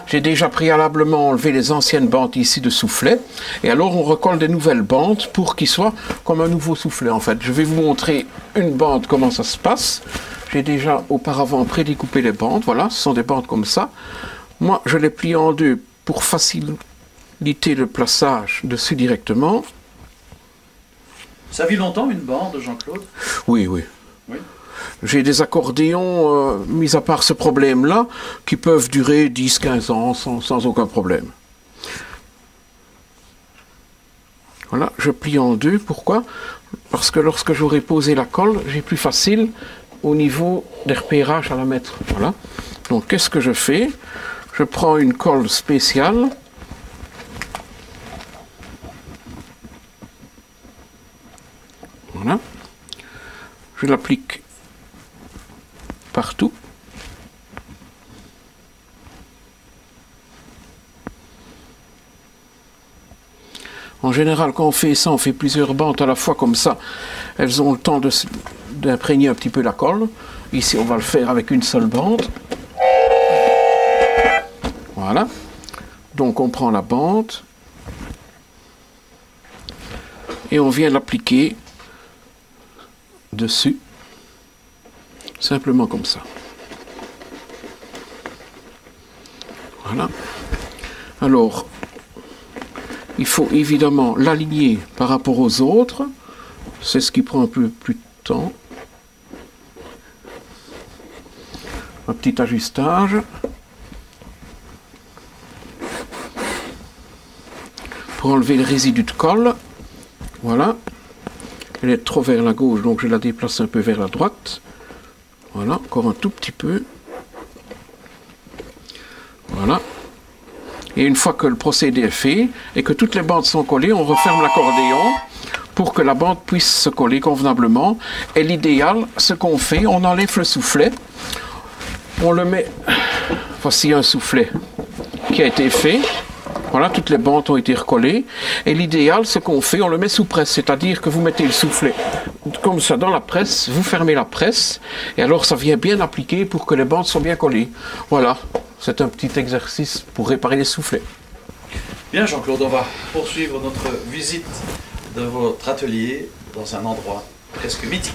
J'ai déjà préalablement enlevé les anciennes bandes ici de soufflet et alors on recolle des nouvelles bandes pour qu'ils soient comme un nouveau soufflet en fait. Je vais vous montrer une bande comment ça se passe. J'ai déjà auparavant prédécoupé les bandes, voilà, ce sont des bandes comme ça. Moi je les plie en deux pour faciliter le plaçage dessus directement. Ça vit longtemps une bande, Jean-Claude? Oui, oui. Oui. J'ai des accordéons, mis à part ce problème-là, qui peuvent durer 10-15 ans sans aucun problème. Voilà, je plie en deux. Pourquoi? Parce que lorsque j'aurai posé la colle, j'ai plus facile au niveau des repérages à la mettre. Voilà. Donc, qu'est-ce que je fais? Je prends une colle spéciale. Voilà. Je l'applique partout. En général, quand on fait ça, on fait plusieurs bandes à la fois comme ça. Elles ont le temps d'imprégner un petit peu la colle. Ici, on va le faire avec une seule bande. Voilà. Donc, on prend la bande et on vient l'appliquer dessus. Simplement comme ça. Voilà. Alors, il faut évidemment l'aligner par rapport aux autres. C'est ce qui prend un peu plus de temps. Un petit ajustage. Pour enlever le résidu de colle. Voilà. Elle est trop vers la gauche, donc je la déplace un peu vers la droite. Voilà, encore un tout petit peu. Voilà. Et une fois que le procédé est fait et que toutes les bandes sont collées, on referme l'accordéon pour que la bande puisse se coller convenablement. Et l'idéal, ce qu'on fait, on enlève le soufflet. On le met... Voici un soufflet qui a été fait. Voilà, toutes les bandes ont été recollées. Et l'idéal, ce qu'on fait, on le met sous presse. C'est-à-dire que vous mettez le soufflet comme ça dans la presse, vous fermez la presse, et alors ça vient bien appliquer pour que les bandes soient bien collées. Voilà, c'est un petit exercice pour réparer les soufflets. Bien Jean-Claude, on va poursuivre notre visite de votre atelier dans un endroit presque mythique.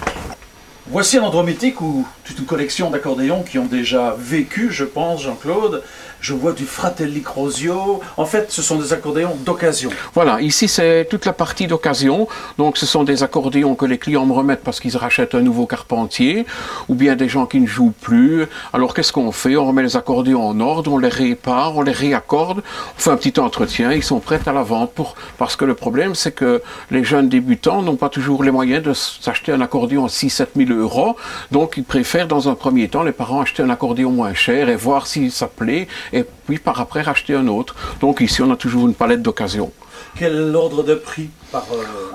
Voici un endroit mythique où toute une collection d'accordéons qui ont déjà vécu, je pense, Jean-Claude. Je vois du Fratelli Crosio. En fait, ce sont des accordéons d'occasion. Voilà, ici c'est toute la partie d'occasion. Donc ce sont des accordéons que les clients me remettent parce qu'ils rachètent un nouveau carpentier, ou bien des gens qui ne jouent plus. Alors qu'est-ce qu'on fait? On remet les accordéons en ordre, on les répare, on les réaccorde, on fait un petit entretien, ils sont prêts à la vente. Parce que le problème, c'est que les jeunes débutants n'ont pas toujours les moyens de s'acheter un accordéon à 6-7 000 €. Donc ils préfèrent dans un premier temps, les parents, acheter un accordéon moins cher et voir si ça plaît, et puis par après racheter un autre. Donc ici on a toujours une palette d'occasion. Quel est l'ordre de prix par...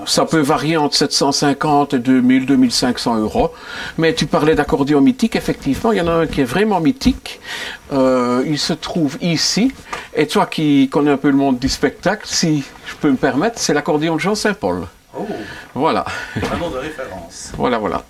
Ça peut varier entre 750 et 2000, 2500 €. Mais tu parlais d'accordéon mythique, effectivement, il y en a un qui est vraiment mythique. Il se trouve ici. Et toi qui connais un peu le monde du spectacle, si je peux me permettre, c'est l'accordéon de Jean Saint-Paul. Oh, voilà. Un nom de référence. Voilà, voilà.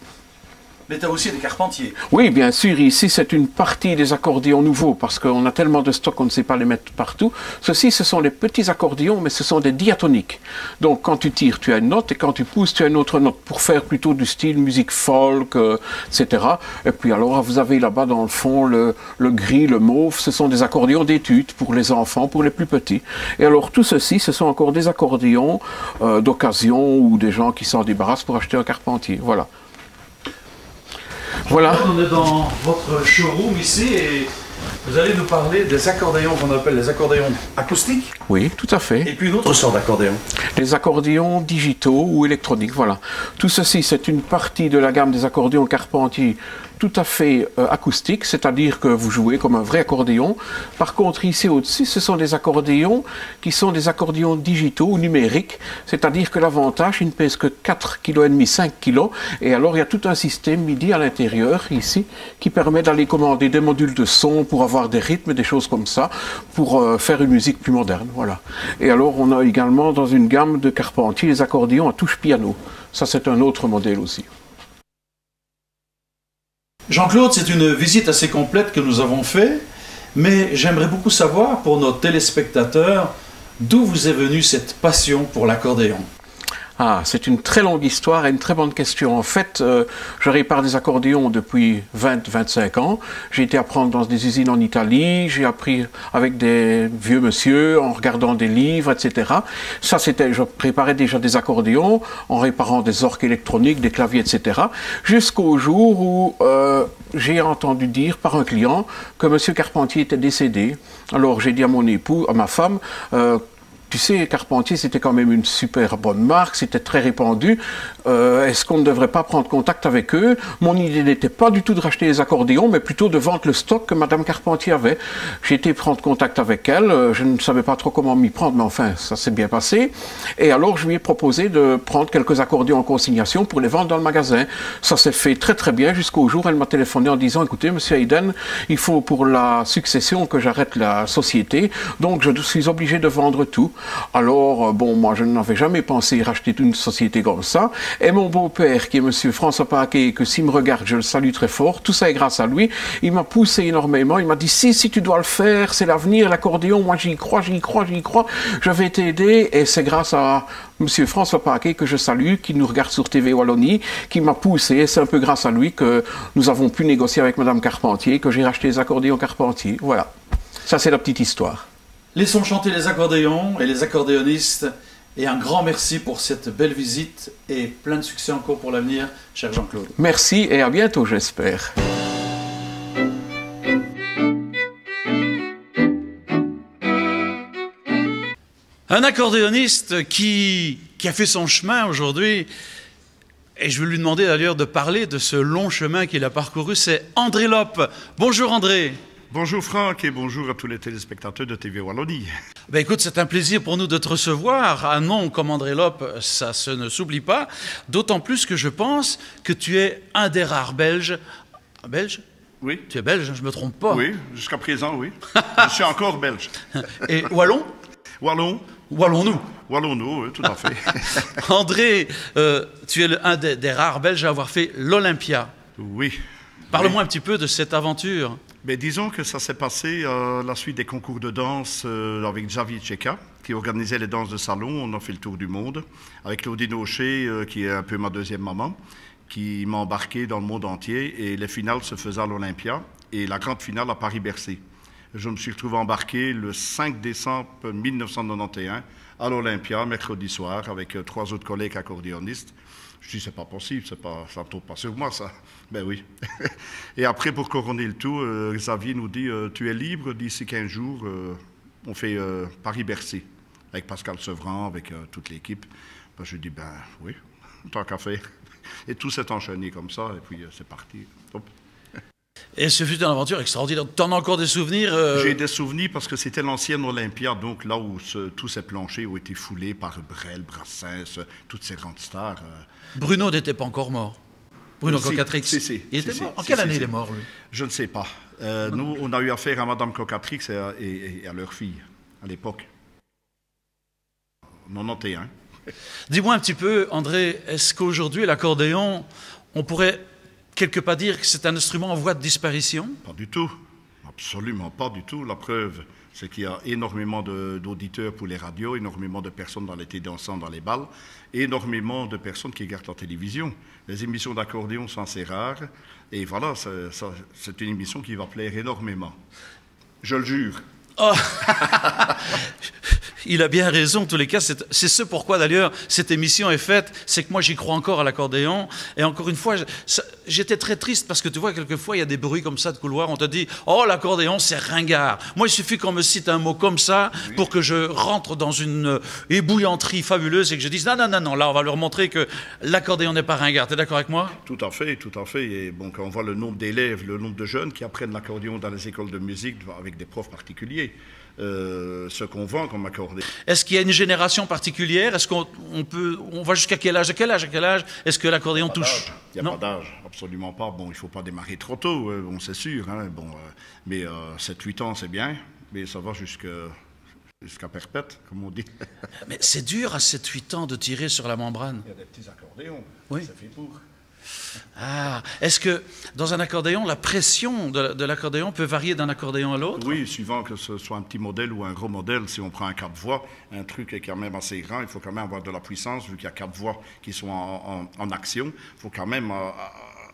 Mais tu as aussi des carpentiers. Oui, bien sûr, ici c'est une partie des accordéons nouveaux, parce qu'on a tellement de stock qu'on ne sait pas les mettre partout. Ceux-ci, ce sont les petits accordéons, mais ce sont des diatoniques. Donc quand tu tires, tu as une note, et quand tu pousses, tu as une autre note, pour faire plutôt du style musique folk, etc. Et puis alors, vous avez là-bas dans le fond le gris, le mauve, ce sont des accordéons d'études pour les enfants, pour les plus petits. Et alors tout ceci, ce sont encore des accordéons d'occasion, ou des gens qui s'en débarrassent pour acheter un carpentier. Voilà. Voilà. On est dans votre showroom ici et Vous allez nous parler des accordéons qu'on appelle les accordéons acoustiques. Oui, tout à fait. Et puis une autre sorte d'accordéon. Les accordéons digitaux ou électroniques, voilà. Tout ceci, c'est une partie de la gamme des accordéons Carpentier tout à fait acoustique, c'est-à-dire que vous jouez comme un vrai accordéon. Par contre, ici au-dessus, ce sont des accordéons qui sont des accordéons digitaux ou numériques, c'est-à-dire que l'avantage, ils ne pèsent que 4,5 kg, 5 kg, et alors il y a tout un système MIDI à l'intérieur, ici, qui permet d'aller commander des modules de son pour avoir des rythmes, des choses comme ça, pour faire une musique plus moderne, voilà. Et alors, on a également dans une gamme de Carpentier les accordéons à touche piano. Ça, c'est un autre modèle aussi. Jean-Claude, c'est une visite assez complète que nous avons faite, mais j'aimerais beaucoup savoir pour nos téléspectateurs d'où vous est venue cette passion pour l'accordéon. Ah, c'est une très longue histoire et une très bonne question. En fait, je répare des accordéons depuis 20-25 ans. J'ai été apprendre dans des usines en Italie, j'ai appris avec des vieux monsieur, en regardant des livres, etc. Ça, c'était, je préparais déjà des accordéons en réparant des orgues électroniques, des claviers, etc. Jusqu'au jour où j'ai entendu dire par un client que monsieur Carpentier était décédé. Alors, j'ai dit à mon époux, à ma femme, tu sais, Carpentier, c'était quand même une super bonne marque, c'était très répandu. Est-ce qu'on ne devrait pas prendre contact avec eux? Mon idée n'était pas du tout de racheter les accordéons, mais plutôt de vendre le stock que Madame Carpentier avait. J'ai été prendre contact avec elle, je ne savais pas trop comment m'y prendre, mais enfin, ça s'est bien passé. Et alors, je lui ai proposé de prendre quelques accordéons en consignation pour les vendre dans le magasin. Ça s'est fait très très bien jusqu'au jour où elle m'a téléphoné en disant, écoutez, monsieur Hayden, il faut pour la succession que j'arrête la société, donc je suis obligé de vendre tout. Alors, bon, moi, je n'avais jamais pensé racheter une société comme ça. Et mon beau-père, qui est monsieur François Paquet, que s'il me regarde, je le salue très fort, tout ça est grâce à lui, il m'a poussé énormément, il m'a dit, si tu dois le faire, c'est l'avenir, l'accordéon, moi j'y crois, je vais t'aider, et c'est grâce à monsieur François Paquet, que je salue, qui nous regarde sur TV Wallonie, qui m'a poussé, et c'est un peu grâce à lui que nous avons pu négocier avec madame Carpentier, que j'ai racheté les accordéons Carpentier, voilà. Ça, c'est la petite histoire. Laissons chanter les accordéons et les accordéonistes. Et un grand merci pour cette belle visite et plein de succès encore pour l'avenir, cher Jean-Claude. Merci et à bientôt, j'espère. Un accordéoniste qui a fait son chemin aujourd'hui, et je vais lui demander d'ailleurs de parler de ce long chemin qu'il a parcouru, c'est André Lope. Bonjour André. Bonjour Franck et bonjour à tous les téléspectateurs de TV Wallonie. Ben écoute, c'est un plaisir pour nous de te recevoir. Un nom comme André Lope, ça ne s'oublie pas. D'autant plus que je pense que tu es un des rares Belges. Belge ? Oui. Tu es belge, je ne me trompe pas. Oui, jusqu'à présent, oui. Je suis encore belge. Et wallon ? Wallon. Wallons-nous. Wallons-nous, oui, tout à fait. André, tu es un des rares Belges à avoir fait l'Olympia. Oui. Parle-moi un petit peu de cette aventure. Mais disons que ça s'est passé à la suite des concours de danse avec Xavier Tcheka, qui organisait les danses de salon. On a fait le tour du monde. Avec Claudine Aucher, qui est un peu ma deuxième maman, qui m'a embarqué dans le monde entier. Et les finales se faisaient à l'Olympia et la grande finale à Paris-Bercy. Je me suis retrouvé embarqué le 5 décembre 1991 à l'Olympia, mercredi soir, avec 3 autres collègues accordéonistes. Je dis, c'est pas possible, ça ne tombe pas sur moi, ça. Ben oui. Et après, pour couronner le tout, Xavier nous dit, tu es libre d'ici 15 jours, on fait Paris-Bercy, avec Pascal Sevran, avec toute l'équipe. Ben, je dis, ben oui, tant qu'à faire. Et tout s'est enchaîné comme ça, et puis c'est parti. Hop. Et ce fut une aventure extraordinaire. Tu en as encore des souvenirs J'ai des souvenirs parce que c'était l'ancienne Olympia, donc là où tous ces planchers ont été foulés par Brel, Brassens, toutes ces grandes stars. Bruno n'était pas encore mort. Bruno Cocatrix. Il était mort. En quelle année il est mort, lui? Je ne sais pas. Nous, on a eu affaire à Madame Cocatrix et à leur fille, à l'époque. 91. Dis-moi un petit peu, André, est-ce qu'aujourd'hui, l'accordéon, on pourrait quelque part dire que c'est un instrument en voie de disparition? Pas du tout. Absolument pas du tout. La preuve, c'est qu'il y a énormément d'auditeurs pour les radios, énormément de personnes dans les thés dansants, dans les bals, énormément de personnes qui regardent la télévision. Les émissions d'accordéon sont assez rares. Et voilà, c'est une émission qui va plaire énormément. Je le jure. Oh. il a bien raison. En tous les cas, c'est ce pourquoi d'ailleurs cette émission est faite. C'est que moi, j'y crois encore à l'accordéon. Et encore une fois, j'étais très triste parce que tu vois, quelquefois, il y a des bruits comme ça de couloir. On te dit, oh, l'accordéon, c'est ringard. Moi, il suffit qu'on me cite un mot comme ça pour que je rentre dans une ébouillanterie fabuleuse et que je dise, non, là, on va leur montrer que l'accordéon n'est pas ringard. Tu es d'accord avec moi? Tout à fait, tout à fait. Et bon, quand on voit le nombre d'élèves, le nombre de jeunes qui apprennent l'accordéon dans les écoles de musique avec des profs particuliers, ce qu'on vend comme accordéon. Est-ce qu'il y a une génération particulière? Est-ce qu'on va jusqu'à quel âge? À quel âge est-ce que l'accordéon touche? Il n'y a pas d'âge, absolument pas. Bon, il ne faut pas démarrer trop tôt, bon, c'est sûr. Hein, bon, mais 7-8 ans, c'est bien. Mais ça va jusqu'à perpète, comme on dit. Mais c'est dur à 7-8 ans de tirer sur la membrane. Il y a des petits accordéons. Oui. C'est fait pour. Ah, est-ce que dans un accordéon, la pression de l'accordéon peut varier d'un accordéon à l'autre? Oui, suivant que ce soit un petit modèle ou un gros modèle. Si on prend un 4 voix, un truc est quand même assez grand, il faut quand même avoir de la puissance, vu qu'il y a 4 voix qui sont en action. Il faut quand même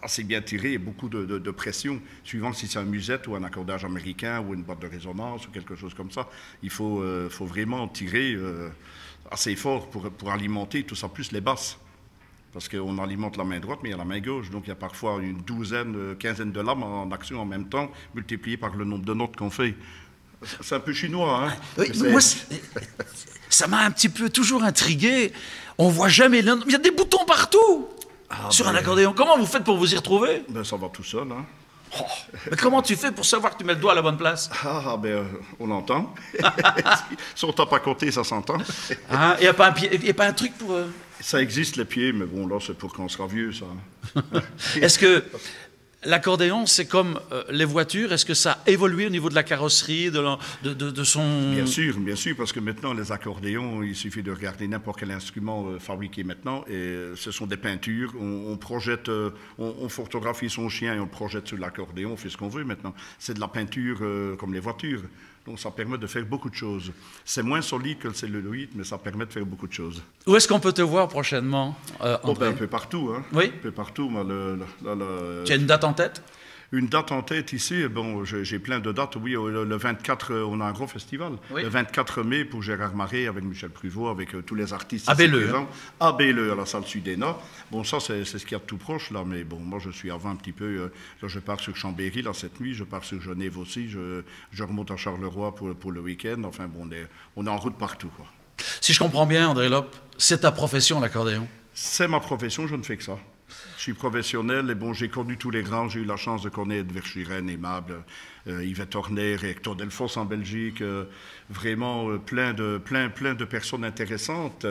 assez bien tirer et beaucoup de pression, suivant si c'est un musette ou un accordage américain ou une boîte de résonance ou quelque chose comme ça. Il faut vraiment tirer assez fort pour alimenter tout ça, plus les basses. Parce qu'on alimente la main droite, mais il y a la main gauche. Donc il y a parfois une douzaine, quinzaine de lames en action en même temps, multiplié par le nombre de notes qu'on fait. C'est un peu chinois, hein? Oui, moi, ça m'a un petit peu toujours intrigué. On voit jamais... Il y a des boutons partout sur un accordéon. Comment vous faites pour vous y retrouver? Ben, ça va tout seul, hein? Oh, mais comment tu fais pour savoir que tu mets le doigt à la bonne place? On entend. Si on tape à côté, ça s'entend. Il n'y a pas un truc pour... Ça existe, les pieds, mais bon, là, c'est pour quand on sera vieux, ça. Est-ce que l'accordéon, c'est comme les voitures? Est-ce que ça a évolué au niveau de la carrosserie, de son... Bien sûr, parce que maintenant, les accordéons, il suffit de regarder n'importe quel instrument fabriqué maintenant, et ce sont des peintures. On projette, on photographie son chien et on le projette sur l'accordéon, on fait ce qu'on veut maintenant. C'est de la peinture comme les voitures. Donc ça permet de faire beaucoup de choses. C'est moins solide que le celluloïd, mais ça permet de faire beaucoup de choses. Où est-ce qu'on peut te voir prochainement, André? Un peu partout. Hein. Oui. Un peu partout. Tu as une date en tête? Une date en tête ici, bon, j'ai plein de dates. Oui, le 24, on a un gros festival. Oui. Le 24 mai pour Gérard Marais avec Michel Pruvot, avec tous les artistes. À Belleux. À Belleux, à la salle Sudena. Bon, ça, c'est ce qu'il y a de tout proche, là. Mais bon, moi, je suis avant un petit peu. Là, je pars sur Chambéry, là, cette nuit. Je pars sur Genève aussi. Je remonte à Charleroi pour le week-end. Enfin, bon, on est en route partout, quoi. Si je comprends bien, André Lope, c'est ta profession, l'accordéon? C'est ma profession, je ne fais que ça. Je suis professionnel et bon, j'ai connu tous les grands. J'ai eu la chance de connaître Verschuren, Aimable, Yvette Horner et Hector Delfosse en Belgique. Vraiment plein de personnes intéressantes.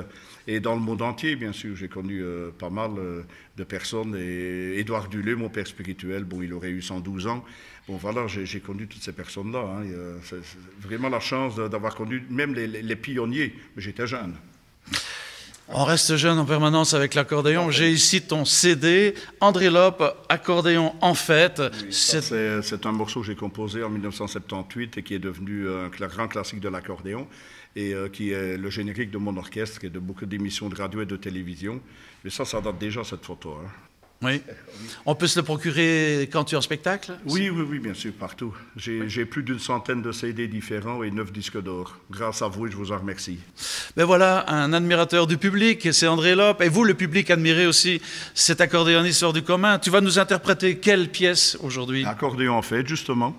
Et dans le monde entier, bien sûr, j'ai connu pas mal de personnes. Et Édouard Dulé, mon père spirituel, bon, il aurait eu 112 ans. Bon, voilà, j'ai connu toutes ces personnes-là. Hein. C'est vraiment la chance d'avoir connu même les pionniers. Mais j'étais jeune. On reste jeune en permanence avec l'accordéon. J'ai ici ton CD, André Lope, accordéon en fête. Oui, c'est un morceau que j'ai composé en 1978 et qui est devenu un grand classique de l'accordéon et qui est le générique de mon orchestre et de beaucoup d'émissions de radio et de télévision. Mais ça date déjà, cette photo. Hein. Oui. On peut se le procurer quand tu es en spectacle? Oui, bien sûr, partout. J'ai plus d'une centaine de CD différents et 9 disques d'or. Grâce à vous, et je vous en remercie. Ben voilà, un admirateur du public, c'est André Lope. Et vous, le public, admirez aussi cet accordéoniste hors du commun. Tu vas nous interpréter quelle pièce aujourd'hui? Accordéon en fête, justement.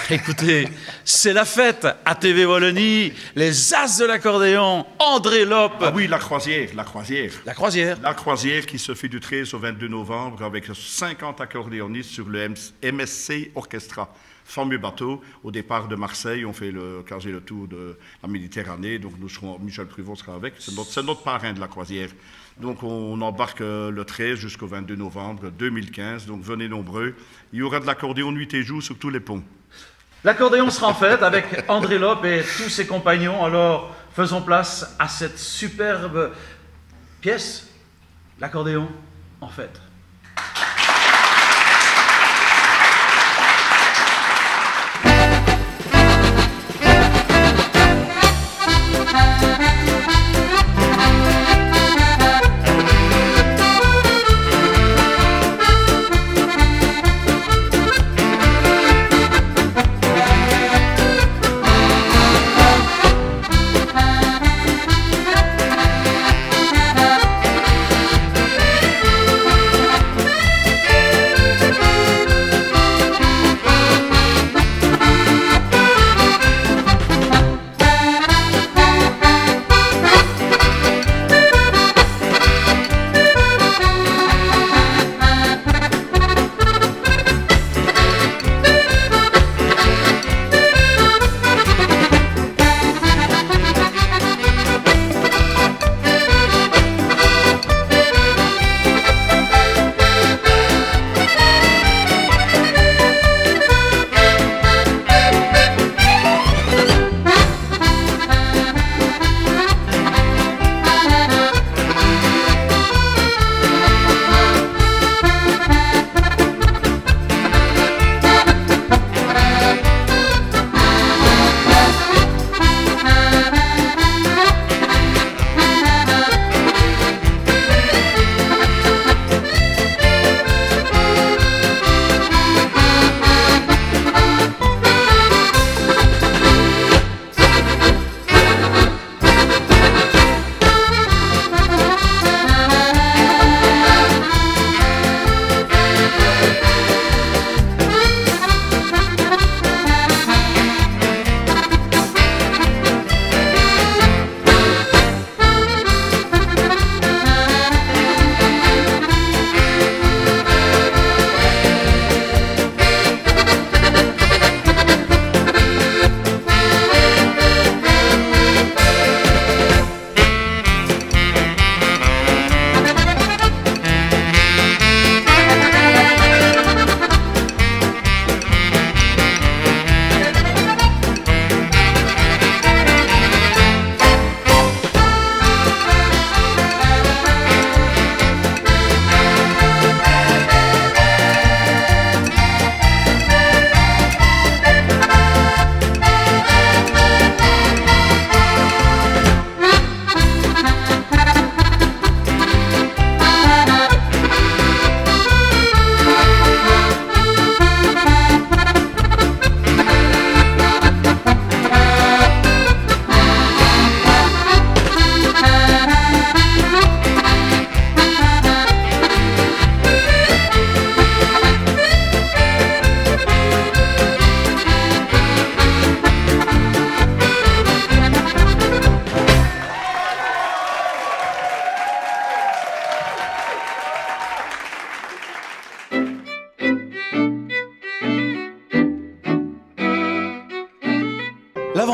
Écoutez, c'est la fête à TV Wallonie, les As de l'accordéon, André Lope. Ah oui, la croisière. La croisière. La croisière qui se fait du 13 au 22 novembre avec 50 accordéonistes sur le MSC Orchestra. Fameux bateau, au départ de Marseille, on fait quasi le tour de la Méditerranée, donc Michel Pruvot sera avec, c'est notre parrain de la croisière. Donc on embarque le 13 jusqu'au 22 novembre 2015, donc venez nombreux. Il y aura de l'accordéon nuit et jour sur tous les ponts. L'accordéon sera en fête avec André Lope et tous ses compagnons, alors faisons place à cette superbe pièce, l'accordéon en fête.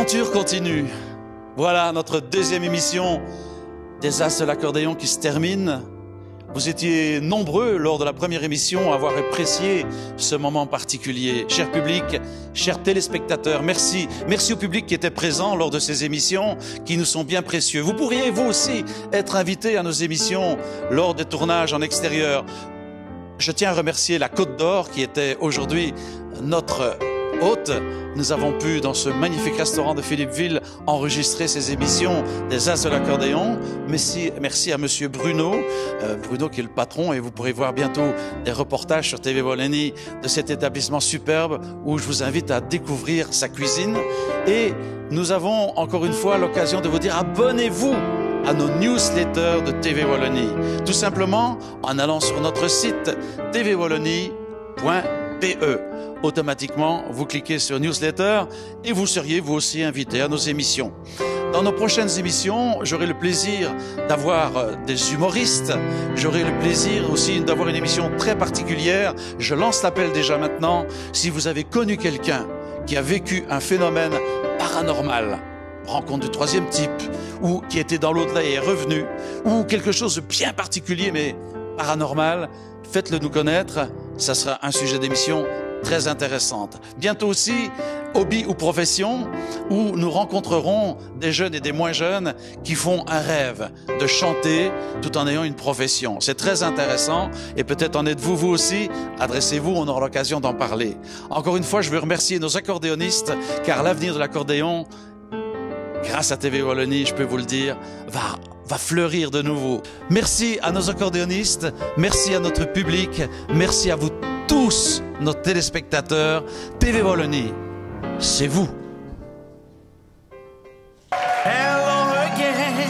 L'aventure continue. Voilà notre deuxième émission des As de l'accordéon qui se termine. Vous étiez nombreux lors de la première émission à avoir apprécié ce moment particulier. Cher public, chers téléspectateurs, merci. Merci au public qui était présent lors de ces émissions qui nous sont bien précieux. Vous pourriez vous aussi être invité à nos émissions lors des tournages en extérieur. Je tiens à remercier la Côte d'Or qui était aujourd'hui notre hôte. Nous avons pu, dans ce magnifique restaurant de Philippeville, enregistrer ces émissions des As de l'accordéon. Merci à Monsieur Bruno, Bruno qui est le patron, et vous pourrez voir bientôt des reportages sur TV Wallonie de cet établissement superbe où je vous invite à découvrir sa cuisine. Et nous avons encore une fois l'occasion de vous dire abonnez-vous à nos newsletters de TV Wallonie. Tout simplement en allant sur notre site tvwallonie.be. Automatiquement, vous cliquez sur newsletter et vous seriez vous aussi invité à nos émissions. Dans nos prochaines émissions, j'aurai le plaisir d'avoir des humoristes. J'aurai le plaisir aussi d'avoir une émission très particulière. Je lance l'appel déjà maintenant. Si vous avez connu quelqu'un qui a vécu un phénomène paranormal, rencontre du troisième type, ou qui était dans l'au-delà et est revenu, ou quelque chose de bien particulier mais paranormal, faites-le nous connaître. Ça sera un sujet d'émission très intéressante. Bientôt aussi, hobby ou profession, où nous rencontrerons des jeunes et des moins jeunes qui font un rêve de chanter tout en ayant une profession. C'est très intéressant et peut-être en êtes-vous vous aussi. Adressez-vous, on aura l'occasion d'en parler. Encore une fois, je veux remercier nos accordéonistes car l'avenir de l'accordéon, grâce à TV Wallonie, je peux vous le dire, va fleurir de nouveau. Merci à nos accordéonistes, merci à notre public, merci à vous tous, nos téléspectateurs. TV Wallonie, c'est vous. Hello again,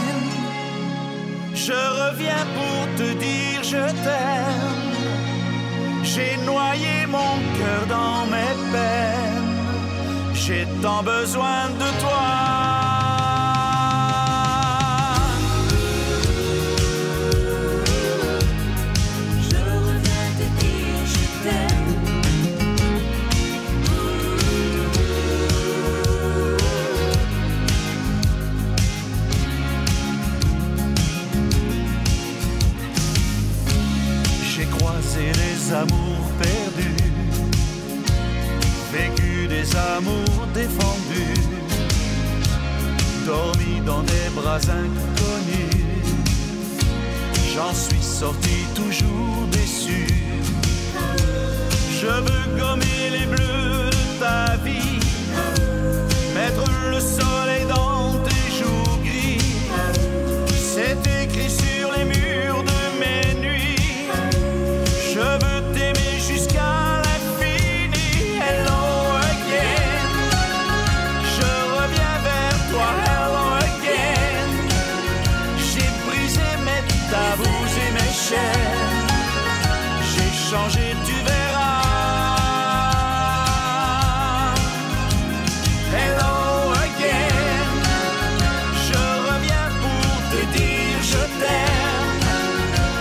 je reviens pour te dire je t'aime. J'ai noyé mon cœur dans mes peines, j'ai tant besoin de toi. Des amours perdus, vécu des amours défendus, dormi dans des bras inconnus. J'en suis sorti toujours déçu. Je veux gommer les bleus de ta vie, mettre le soleil dans tes joues gris. C'est écrit sur les murs de mes nuits. Je veux t'aimer jusqu'à l'infini. Hello again, je reviens vers toi. Hello again, j'ai brisé mes tabous et mes chaînes. J'ai changé, tu verras. Hello again, je reviens pour te dire je t'aime.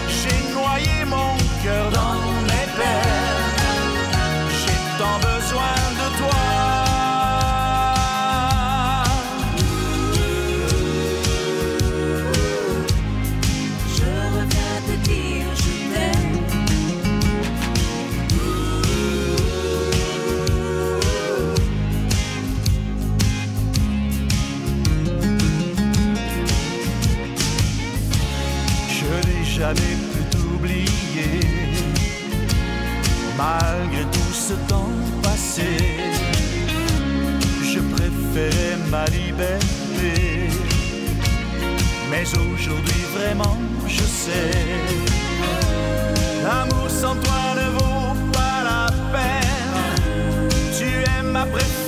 J'ai noyé mon cœur dans mes peines, j'ai tant besoin de toi. Je reviens te dire je t'aime. Je n'ai jamais pu t'oublier, malgré tout ce temps passé. Je préférais ma liberté, mais aujourd'hui vraiment je sais, l'amour sans toi ne vaut pas la peine. Tu es ma préférée.